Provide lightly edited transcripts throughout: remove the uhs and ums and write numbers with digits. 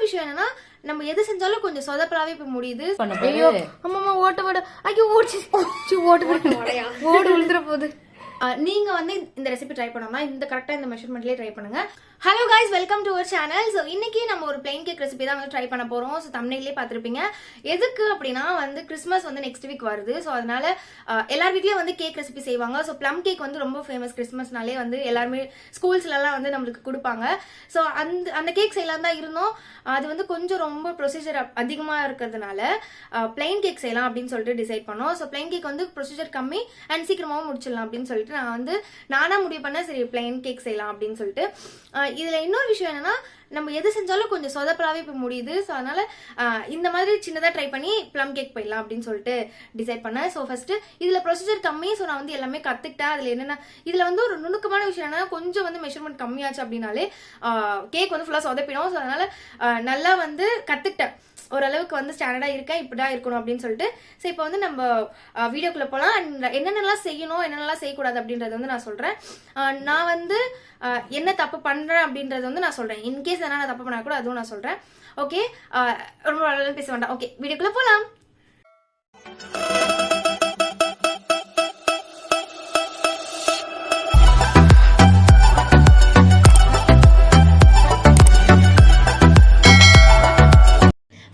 விஷயம் என்னன்னா நம்ம எது செஞ்சாலும் கொஞ்சம் சொதப்பலாவே இப்ப முடியுது. ஐயோ அம்மா ஓட்ட விட ஐயோ ஓட்டு ஓடு விழுந்துற போகுது. நீங்க வந்து இந்த ரெசிபி ட்ரை பண்ணோம்னா இந்த கரெக்டா இந்த மெஷர்மெண்ட்லயே ட்ரை பண்ணுங்க. Hello guys, welcome to our channel. So இன்னைக்கு நம்ம ஒரு பிளைன் கேக் ரெசிபி தான் வந்து ட்ரை பண்ண போறோம். ஸோ தம்ப்நெயிலே பார்த்துருப்பீங்க. எதுக்கு அப்படின்னா வந்து கிறிஸ்மஸ் வந்து நெக்ஸ்ட் வீக் வருது. ஸோ அதனால எல்லார் வீட்லயும் வந்து கேக் ரெசிபி செய்வாங்க. ஸோ ப்ளம் கேக் வந்து ரொம்ப ஃபேமஸ். கிறிஸ்மஸ்னாலே வந்து எல்லாருமே ஸ்கூல்ஸ்லாம் வந்து நம்மளுக்கு கொடுப்பாங்க. ஸோ அந்த கேக் செய்யலாம் தான் இருந்தோம். அது வந்து கொஞ்சம் ரொம்ப ப்ரொசீஜர் அதிகமாக இருக்கிறதுனால பிளைன் கேக் செய்யலாம் அப்படின்னு சொல்லிட்டு டிசைட் பண்ணோம். ஸோ பிளைன் கேக் வந்து ப்ரொசீஜர் கம்மி அண்ட் சீக்கிரமாகவும் முடிச்சிடலாம் அப்படின்னு சொல்லிட்டு நானா முடிவு பண்ண சரி பிளைன் கேக் செய்யலாம் அப்படின்னு சொல்லிட்டு. இதுல இன்னொரு விஷயம் என்னன்னா நம்ம எது செஞ்சாலும் கொஞ்சம் சொதப்பலாவே இப்ப முடியுது. ஸோ அதனால இந்த மாதிரி சின்னதா ட்ரை பண்ணி பிளம் கேக் போயிடலாம் அப்படின்னு சொல்லிட்டு டிசைட் பண்ணேன். ஸோ ஃபர்ஸ்ட் இதுல ப்ரொசீஜர் கம்மி. ஸோ நான் வந்து எல்லாமே கத்துக்கிட்டேன். அதுல என்னன்னா இதுல வந்து ஒரு நுணுக்கமான விஷயம் என்னன்னா கொஞ்சம் வந்து மெஷர்மெண்ட் கம்மியாச்சு அப்படின்னாலே கேக் வந்து ஃபுல்லா சொதப்பிடும். ஸோ அதனால நல்லா வந்து கத்துக்கிட்டேன். ஓரளவுக்கு வந்து ஸ்டாண்டர்டா இருக்கேன், இப்படிதான் இருக்கணும் அப்படின்னு சொல்லிட்டு. ஸோ இப்போ வந்து நம்ம வீடியோக்குள்ள போகலாம். அண்ட் என்னென்னலாம் செய்யணும், என்னென்னலாம் செய்யக்கூடாது அப்படின்றத வந்து நான் சொல்றேன். நான் வந்து என்ன தப்பு பண்றேன் அப்படின்றத வந்து நான் சொல்றேன். இன்கேஸ் என்ன நான் தப்பு பண்ணா கூட அதுவும் நான் சொல்றேன். ஓகே, ரொம்ப பேச வேண்டாம். ஓகே, வீடியோக்குள்ள போகலாம்.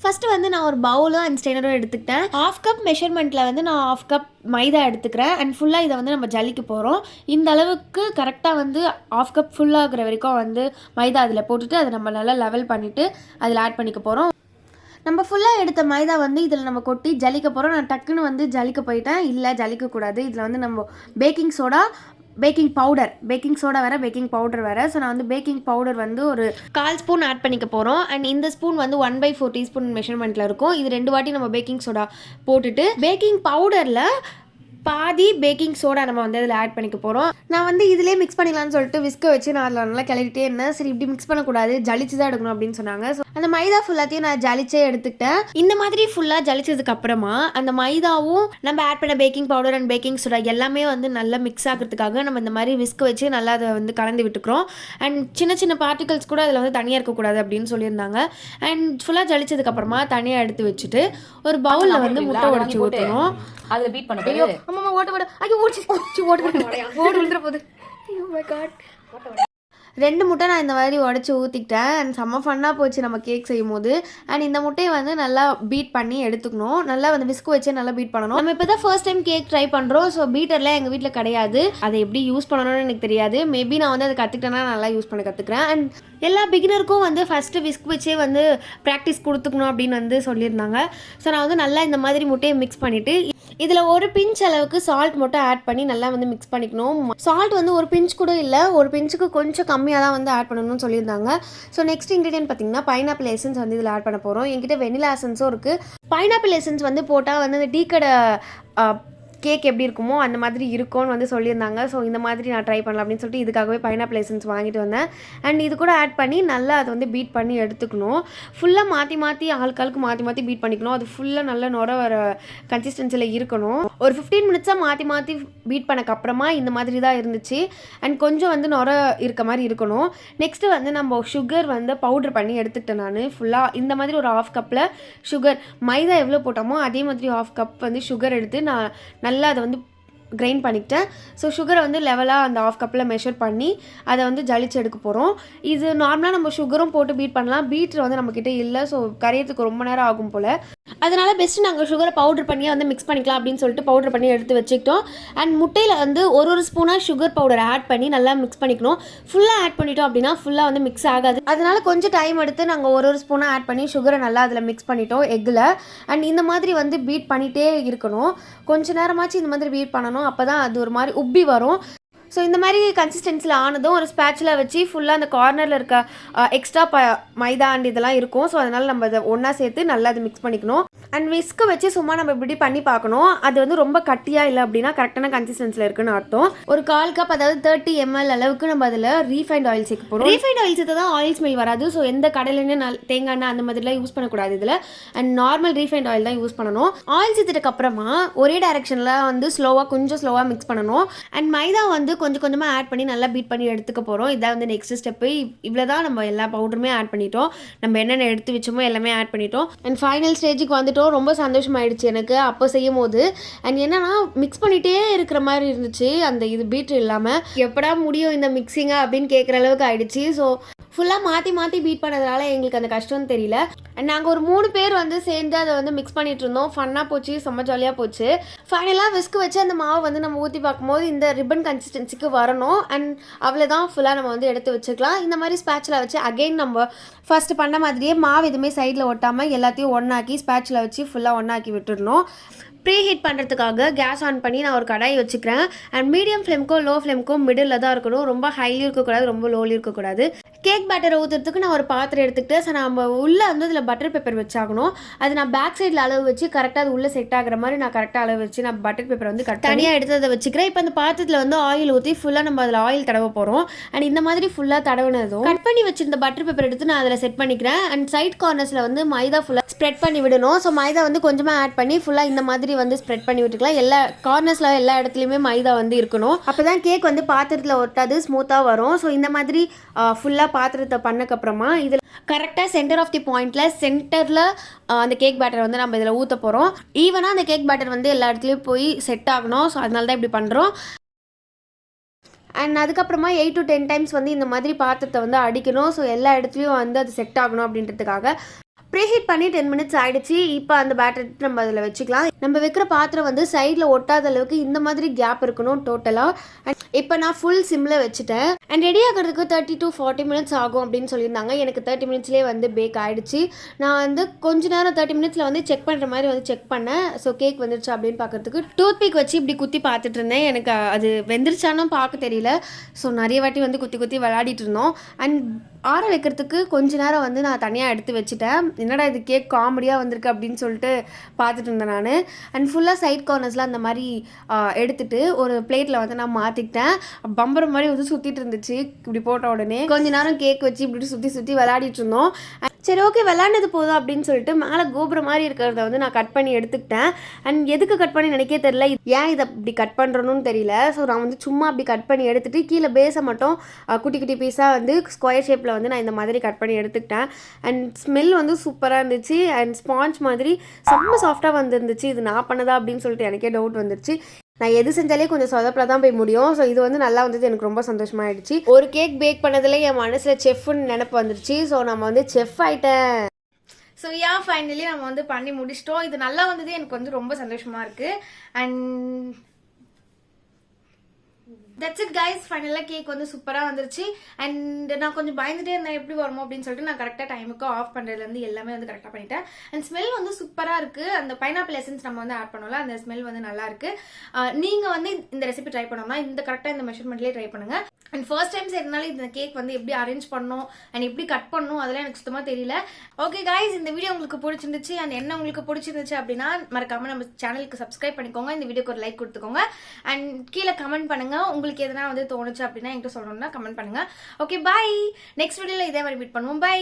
ஃபர்ஸ்ட் வந்து நான் ஒரு பவுலும் அண்ட் ஸ்ட்ரெயினரும் எடுத்துக்கிட்டேன். 1/2 கப் மெஷர்மெண்ட்டில் வந்து நான் 1/2 கப் மைதா எடுத்துக்கிறேன். அண்ட் ஃபுல்லாக இதை வந்து நம்ம ஜலிக்க போகிறோம். இந்த அளவுக்கு கரெக்டாக வந்து 1/2 கப் ஃபுல்லாகிற வரைக்கும் வந்து மைதா அதில் போட்டுட்டு அதை நம்ம நல்லா லெவல் பண்ணிவிட்டு அதில் ஆட் பண்ணிக்க போகிறோம். நம்ம ஃபுல்லாக எடுத்த மைதா வந்து இதில் நம்ம கொட்டி ஜலிக்க போகிறோம். நான் டக்குன்னு வந்து ஜலிக்க போயிட்டேன். இல்லை ஜலிக்கக்கூடாது. இதில் வந்து நம்ம baking soda, baking powder, baking soda வேறு, பேக்கிங் பவுடர் வேறு. ஸோ நான் வந்து பேக்கிங் பவுடர் வந்து ஒரு 1/4 ஸ்பூன் ஆட் பண்ணிக்க போகிறோம். அண்ட் இந்த ஸ்பூன் வந்து 1/4 டீஸ்பூன் மெஷர்மெண்ட்டில் இருக்கும். இது 2 வாட்டி நம்ம பேக்கிங் சோடா போட்டுட்டு பேக்கிங் பவுடரில் பாதி பேக்கிங் சோடா நம்ம வந்து அதில் ஆட் பண்ணிக்க போகிறோம். நான் வந்து இதிலே மிக்ஸ் பண்ணிக்கலாம்னு சொல்லிட்டு விஸ்க வச்சு நான் அதில் நல்லா கிளறிட்டே இருந்தேன். சரி இப்படி மிக்ஸ் பண்ணக்கூடாது, ஜலிச்சு தான் எடுக்கணும் அப்படின்னு சொன்னாங்க. ஸோ அந்த மைதா ஃபுல்லாத்தையும் நான் ஜலிச்சே எடுத்துக்கிட்டேன். இந்த மாதிரி ஃபுல்லாக ஜலிச்சதுக்கு அப்புறமா அந்த மைதாவும் நம்ம ஆட் பண்ண baking powder and baking soda எல்லாமே வந்து நல்லா மிக்ஸ் ஆகிறதுக்காக நம்ம இந்த மாதிரி விஸ்க வச்சு நல்லா அதை வந்து கலந்து விட்டுக்கிறோம். அண்ட் சின்ன சின்ன பார்ட்டிகல்ஸ் கூட அதில் வந்து தனியாக இருக்கக்கூடாது அப்படின்னு சொல்லியிருந்தாங்க. அண்ட் ஃபுல்லாக ஜலிச்சதுக்கு அப்புறமா தனியாக எடுத்து வச்சுட்டு ஒரு பவுலில் வந்து முட்டை உடைச்சி ஊற்றணும். அதுல பீட் பண்ண ஐயோ அம்மா ஓட்ட விட ஐயோ ஓடு விழுந்துற போகுது. ஐயோ மை காட். 2 முட்டை நான் இந்த மாதிரி உடச்சி ஊற்றிக்கிட்டேன். அண்ட் செம்ம ஃபன்னாக போச்சு நம்ம கேக் செய்யும் போது. அண்ட் இந்த முட்டையை வந்து நல்லா பீட் பண்ணி எடுத்துக்கணும். நல்லா வந்து விஸ்கு வச்சு நல்லா பீட் பண்ணணும். நம்ம இப்போ தான் ஃபர்ஸ்ட் டைம் கேக் ட்ரை பண்ணுறோம். ஸோ பீட்டர்லாம் எங்கள் வீட்டில் கிடையாது. அதை எப்படி யூஸ் பண்ணணும்னு எனக்கு தெரியாது. மேபி நான் வந்து அதை கற்றுக்கிட்டேன்னா நல்லா யூஸ் பண்ண கற்றுக்குறேன். அண்ட் எல்லா பிகினருக்கும் வந்து ஃபஸ்ட்டு விஸ்க் வச்சே வந்து ப்ராக்டிஸ் கொடுத்துக்கணும் அப்படின்னு வந்து சொல்லியிருந்தாங்க. ஸோ நான் வந்து நல்லா இந்த மாதிரி முட்டையை மிக்ஸ் பண்ணிவிட்டு இதில் ஒரு பிஞ்ச் அளவுக்கு சால்ட் மட்டும் ஆட் பண்ணி நல்லா வந்து மிக்ஸ் பண்ணிக்கணும். சால்ட் வந்து ஒரு பிஞ்ச் கூட இல்லை, ஒரு பிஞ்சுக்கு கொஞ்சம் கம்மியாக தான் வந்து ஆட் பண்ணணும்னு சொல்லியிருந்தாங்க. ஸோ நெக்ஸ்ட் இன்க்ரீடியன்ட் பார்த்தீங்கன்னா பைனாப்பிள் எசன்ஸ் வந்து இதில் ஆட் பண்ண போகிறோம். என்கிட்ட வெனிலா எசன்ஸும் இருக்குது. பைனாப்பிள் எசன்ஸ் வந்து போட்டால் வந்து இந்த டீ கடை கேக் எப்படி இருக்குமோ அந்த மாதிரி இருக்கும்னு வந்து சொல்லியிருந்தாங்க. ஸோ இந்த மாதிரி நான் ட்ரை பண்ணலாம் அப்படின்னு சொல்லிட்டு இதுக்காகவே பைனாப்பிள் எசன்ஸ் வாங்கிட்டு வந்தேன். அண்ட் இது கூட ஆட் பண்ணி நல்லா அதை வந்து பீட் பண்ணி எடுத்துக்கணும். ஃபுல்லாக மாற்றி ஆளுக்கு மாற்றி பீட் பண்ணிக்கணும். அது ஃபுல்லாக நல்லா நுர வர கன்சிஸ்டன்சியில் இருக்கணும். ஒரு 15 மினிட்ஸாக மாற்றி பீட் பண்ணக்கப்புறமா இந்த மாதிரி தான் இருந்துச்சு. அண்ட் கொஞ்சம் வந்து நுர இருக்க மாதிரி இருக்கணும். நெக்ஸ்ட்டு வந்து நம்ம சுகர் வந்து பவுடர் பண்ணி எடுத்துக்கிட்டேன். நான் ஃபுல்லாக இந்த மாதிரி ஒரு 1/2 கப்பில் சுகர், மைதா எவ்வளோ போட்டோமோ அதே மாதிரி 1/2 கப் வந்து சுகர் எடுத்து நான் நல்லா அதை வந்து கிரைண்ட் பண்ணிக்கிட்டேன். ஸோ சுகரை வந்து லெவலாக அந்த 1/2 கப்பில் மெஷர் பண்ணி அதை வந்து ஜலிச்சு எடுக்க போகிறோம். இது நார்மலாக நம்ம சுகரும் போட்டு பீட் பண்ணலாம். பீட்ரு வந்து நம்மக்கிட்ட இல்லை. ஸோ கரையிறதுக்கு ரொம்ப நேரம் ஆகும் போல். அதனால பெஸ்ட்டு நாங்கள் சுகரை பவுடர் பண்ணி வந்து மிக்ஸ் பண்ணிக்கலாம் அப்படின்னு சொல்லிட்டு பவுடர் பண்ணி எடுத்து வச்சுக்கிட்டோம். அண்ட் முட்டையில் வந்து ஒரு ஸ்பூனாக சுகர் பவுடர் ஆட் பண்ணி நல்லா மிக்ஸ் பண்ணிக்கணும். ஃபுல்லாக ஆட் பண்ணிட்டோம் அப்படின்னா ஃபுல்லாக வந்து மிக்ஸ் ஆகாது. அதனால கொஞ்சம் டைம் எடுத்து நாங்கள் ஒரு ஸ்பூனாக ஆட் பண்ணி சுகரை நல்லா அதில் மிக்ஸ் பண்ணிட்டோம் எக்கில். அண்ட் இந்த மாதிரி வந்து பீட் பண்ணிகிட்டே இருக்கணும். கொஞ்சம் நேரமாச்சு இந்த மாதிரி பீட் பண்ணணும். அப்போ தான் அது ஒரு மாதிரி உப்பி வரும். ஸோ இந்த மாதிரி கன்சிஸ்டன்சியில் ஆனதும் ஒரு ஸ்பேட்சில் வச்சு ஃபுல்லாக அந்த கார்னரில் இருக்க எக்ஸ்ட்ரா மைதா அண்ட் இதெல்லாம் இருக்கும். ஸோ அதனால் நம்ம அதை ஒன்றா சேர்த்து நல்லா அது மிக்ஸ் பண்ணிக்கணும். அண்ட் விஸ்க்கு வச்சு சும்மா நம்ம இப்படி பண்ணி பார்க்கணும். அது வந்து ரொம்ப கட்டியாக இல்லை அப்படின்னா கரெக்டான கன்சிஸ்டன்சியில் இருக்குன்னு அர்த்தம். ஒரு 1/4 கப் அதாவது 30 ml அளவுக்கு நம்ம அதில் ரீஃபைண்ட் ஆயில் சேர்க்க போகிறோம். ரீஃபைண்ட் ஆயில் சேர்த்து தான் ஆயில் ஸ்மெல் வராது. ஸோ எந்த கடையிலேருந்து தேங்காய் எண்ணெய் அந்த மாதிரிலாம் யூஸ் பண்ணக்கூடாது இதில். அண்ட் நார்மல் ரீஃபைண்ட் ஆயில் தான் யூஸ் பண்ணணும். ஆயில் சேர்த்துட்டு அப்புறமா ஒரே டைரக்ஷனில் வந்து கொஞ்சம் ஸ்லோவாக மிக்ஸ் பண்ணணும். அண்ட் மைதா வந்து கொஞ்சம் கொஞ்சமாக ஆட் பண்ணி நல்லா பீட் பண்ணி எடுத்துக்க போகிறோம். இதான் வந்து நெக்ஸ்ட் ஸ்டெப்பு. இவ்வளோ தான், நம்ம எல்லா பவுடருமே ஆட் பண்ணிட்டோம். நம்ம என்னென்ன எடுத்து வச்சோமோ எல்லாமே ஆட் பண்ணிட்டோம். அண்ட் ஃபைனல் ஸ்டேஜுக்கு வந்துட்டோம். ரொம்ப சந்தோஷமாயிடுச்சு எனக்கு அப்போ செய்யும் போது. அண்ட் என்னன்னா மிக்ஸ் பண்ணிகிட்டே இருக்கிற மாதிரி இருந்துச்சு, அந்த இது பீட்ரு இல்லாமல். எப்படா முடியும் இந்த மிக்சிங்கா அப்படின்னு கேட்குற அளவுக்கு ஆயிடுச்சு. ஸோ ஃபுல்லாக மாற்றி மாற்றி பீட் பண்ணதுனால எங்களுக்கு அந்த கஷ்டம்னு தெரியல. அண்ட் நாங்கள் ஒரு 3 பேர் வந்து சேர்ந்து அதை வந்து மிக்ஸ் பண்ணிட்டு இருந்தோம். ஃபன்னாக போச்சு, செம்ம ஜாலியாக போச்சு. ஃபைனலாக விஸ்க் வச்சு அந்த மாவு வந்து நம்ம ஊற்றி பார்க்கும்போது இந்த ரிப்பன் கன்சிஸ்டன்சிக்கு வரணும். அண்ட் அவ்வளோதான், ஃபுல்லாக நம்ம வந்து எடுத்து வச்சுக்கலாம். இந்த மாதிரி ஸ்பேட்சில் வச்சு அகெயின் நம்ம ஃபஸ்ட்டு பண்ண மாதிரியே மாவு எதுவுமே சைடில் ஒட்டாமல் எல்லாத்தையும் ஒன்றாக்கி ஸ்பேட்சில் வச்சு ஃபுல்லாக ஒன்றாக்கி விட்டுடணும். ப்ரீ ஹீட் பண்ணுறதுக்காக கேஸ் ஆன் பண்ணி நான் ஒரு கடாய் வச்சுக்கிறேன். அண்ட் மீடியம் ஃப்ளேம்க்கோ லோ ஃப்ளேம்க்கோ மிடில் தான் இருக்கணும். ரொம்ப ஹைலியும் இருக்கக்கூடாது, ரொம்ப லோலியும் இருக்கக்கூடாது. கேக் பேட்டரை ஊற்றுறதுக்கு நான் ஒரு பாத்திரம் எடுத்துக்கிட்டு ஸோ நம்ம உள்ளே வந்து அதில் பட்டர் பேப்பர் வச்சாகணும். அது நான் பேக் சைடில் அளவு வச்சு கரெக்டாக அது உள்ளே செட் ஆகிற மாதிரி நான் கரெக்டாக அளவு வச்சு நான் பட்டர் பேப்பரை வந்து தனியாக எடுத்து அதை வச்சுக்கிறேன். இப்போ அந்த பாத்திரத்தில் வந்து ஆயில் ஊற்றி ஃபுல்லாக நம்ம அதில் ஆயில் தடவ போகிறோம். அண்ட் இந்த மாதிரி ஃபுல்லாக தடவுனதும் கட் பண்ணி வச்சிருந்த பட்டர் பேப்பர் எடுத்து நான் அதில் செட் பண்ணிக்கிறேன். அண்ட் சைட் கார்னர்ஸில் வந்து மைதா ஃபுல்லாக ஸ்ப்ரெட் பண்ணி விடணும். ஸோ மைதா வந்து கொஞ்சமாக ஆட் பண்ணி ஃபுல்லாக இந்த மாதிரி வந்து ஸ்ப்ரெட் பண்ணி விட்டுக்கலாம். எல்லா கார்னர்ஸில் எல்லா இடத்துலையுமே மைதா வந்து இருக்கணும். அப்போ தான் கேக் வந்து பாத்திரத்தில் ஒட்டாது, ஸ்மூத்தாக வரும். ஸோ இந்த மாதிரி ஃபுல்லாக பாத்திரத்தை பண்ணக்கப்புறமா இதில் கரெக்டாக சென்டர் ஆஃப் தி பாயிண்டில் சென்டரில் அந்த கேக் பேட்டர் வந்து நம்ம இதில் ஊற்ற போகிறோம். ஈவனாக அந்த கேக் பேட்டர் வந்து எல்லா இடத்துலையும் போய் செட் ஆகணும். ஸோ அதனால தான் இப்படி பண்ணுறோம். அண்ட் அதுக்கப்புறமா 8 to 10 டைம்ஸ் வந்து இந்த மாதிரி பாத்திரத்தை வந்து அடிக்கணும். ஸோ எல்லா இடத்துலையும் வந்து அது செட் ஆகணும் அப்படின்றதுக்காக. ப்ரீஹீட் பண்ணி 10 மினிட்ஸ் ஆகிடுச்சு. இப்போ அந்த பேட்டர் நம்ம அதில் வச்சுக்கலாம். நம்ம வைக்கிற பாத்திரம் வந்து சைடில் ஒட்டாத அளவுக்கு இந்த மாதிரி கேப் இருக்கணும் டோட்டலாக. அண்ட் இப்போ நான் ஃபுல் சிம்மில் வச்சுட்டேன். அண்ட் ரெடி ஆகிறதுக்கு 30 to 40 மினிட்ஸ் ஆகும் அப்படின்னு சொல்லியிருந்தாங்க. எனக்கு 30 மினிட்ஸ்லேயே வந்து பேக் ஆகிடுச்சு. நான் வந்து கொஞ்ச நேரம் 30 மினிட்ஸில் வந்து செக் பண்ணுற மாதிரி வந்து செக் பண்ணேன். ஸோ கேக் வந்துருச்சு அப்படின்னு பார்க்குறதுக்கு டூத் பிக் வச்சு இப்படி குத்தி பார்த்துட்டு இருந்தேன். எனக்கு அது வெந்துருச்சானும் பார்க்க தெரியல. ஸோ நிறைய வாட்டி வந்து குத்தி குத்தி விளையாடிட்டு இருந்தோம். அண்ட் ஆற வைக்கிறதுக்கு கொஞ்ச நேரம் வந்து நான் தனியாக எடுத்து வச்சுட்டேன். என்னடா இது கேக் காமெடியாக வந்திருக்கு அப்படின்னு சொல்லிட்டு பார்த்துட்டு இருந்தேன் நான். அண்ட் ஃபுல்லாக சைட் கார்னர்ஸில் அந்த மாதிரி எடுத்துகிட்டு ஒரு பிளேட்டில் வந்து நான் மாற்றிக்கிட்டேன். பம்பரம் மாதிரி வந்து சுற்றிட்டு இருந்துச்சு. இப்படி போட்ட உடனே கொஞ்ச நேரம் கேக் வச்சு இப்படி சுற்றி சுற்றி விளையாடிட்டு இருந்தோம். சரி ஓகே விளாண்டது போதும் அப்படின்னு சொல்லிட்டு மேலே கோபுரம் மாதிரி இருக்கிறத வந்து நான் கட் பண்ணி எடுத்துக்கிட்டேன். அண்ட் எதுக்கு கட் பண்ணி நினைக்கே தெரியல, ஏன் இதை இப்படி கட் பண்ணுறணும்னு தெரியல. ஸோ நான் வந்து சும்மா அப்படி கட் பண்ணி எடுத்துகிட்டு கீழே பேஸை மட்டும் குட்டி குட்டி பீஸாக வந்து ஸ்கொயர் ஷேப்பில் வந்து நான் இந்த மாதிரி கட் பண்ணி எடுத்துக்கிட்டேன். அண்ட் ஸ்மெல் வந்து சூப்பராக இருந்துச்சு. அண்ட் ஸ்பாஞ்ச் மாதிரி செம்ம சாஃப்டாக வந்துருந்துச்சு. இது நான் பண்ணதா அப்படின்னு சொல்லிட்டு எனக்கே டவுட் வந்துருச்சு. நான் எது செஞ்சாலே கொஞ்சம் சொதப்பில் தான் போய் முடியும். ஸோ இது வந்து நல்லா வந்தது, எனக்கு ரொம்ப சந்தோஷமாயிடுச்சு. ஒரு கேக் பேக் பண்ணதில் என் மனசில் செஃப்னு நினப்பு வந்துருச்சு. ஸோ நம்ம வந்து செஃப் ஆகிட்டேன். ஸோ ஃபைனலி நம்ம வந்து பண்ணி முடிச்சிட்டோம். இது நல்லா வந்தது, எனக்கு வந்து ரொம்ப சந்தோஷமாக இருக்குது. And that's it guys. ஃபைனலாக கேக் வந்து சூப்பராக வந்துருச்சு. அண்ட் நான் கொஞ்சம் பயந்துட்டே இருந்தேன் எப்படி வருமோ அப்படின்னு சொல்லிட்டு நான் கரெக்டாக டைமுக்கு ஆஃப் பண்ணுறதுலேருந்து எல்லாமே வந்து கரெக்டாக பண்ணிட்டேன். அண்ட் ஸ்மெல் வந்து சூப்பராக இருக்குது. அந்த பைனாப்பிள் எசன்ஸ் நம்ம வந்து ஆட் பண்ணோம்ல, அந்த ஸ்மெல் வந்து நல்லா இருக்கு. நீங்கள் வந்து இந்த ரெசிபி ட்ரை பண்ணோம்னா இந்த கரெக்டாக இந்த மெஷர்மெண்ட்லேயே ட்ரை பண்ணுங்க. அண்ட் ஃபர்ஸ்ட் டைம் செய்யறதுனால இந்த கேக் வந்து எப்படி அரேஞ்ச் பண்ணணும் அண்ட் எப்படி கட் பண்ணணும் அதெல்லாம் எனக்கு சுத்தமாக தெரியல. ஓகே கைஸ், இந்த வீடியோ உங்களுக்கு பிடிச்சிருந்துச்சு அண்ட் என்ன உங்களுக்கு பிடிச்சிருந்துச்சு அப்படின்னா மறக்காம நம்ம சேனலுக்கு சப்ஸ்கிரைப் பண்ணிக்கோங்க. இந்த வீடியோக்கு ஒரு லைக் கொடுத்துக்கோங்க. அண்ட் கீழே கமெண்ட் பண்ணுங்க. உங்களுக்கு எதனா வந்து தோணுச்சு அப்படின்னா என்கிட்ட சொல்லணும்னா கமெண்ட் பண்ணுங்க. Okay bye. நெக்ஸ்ட் வீடியோல இதே மாதிரி மீட் பண்ணுவோம். பை.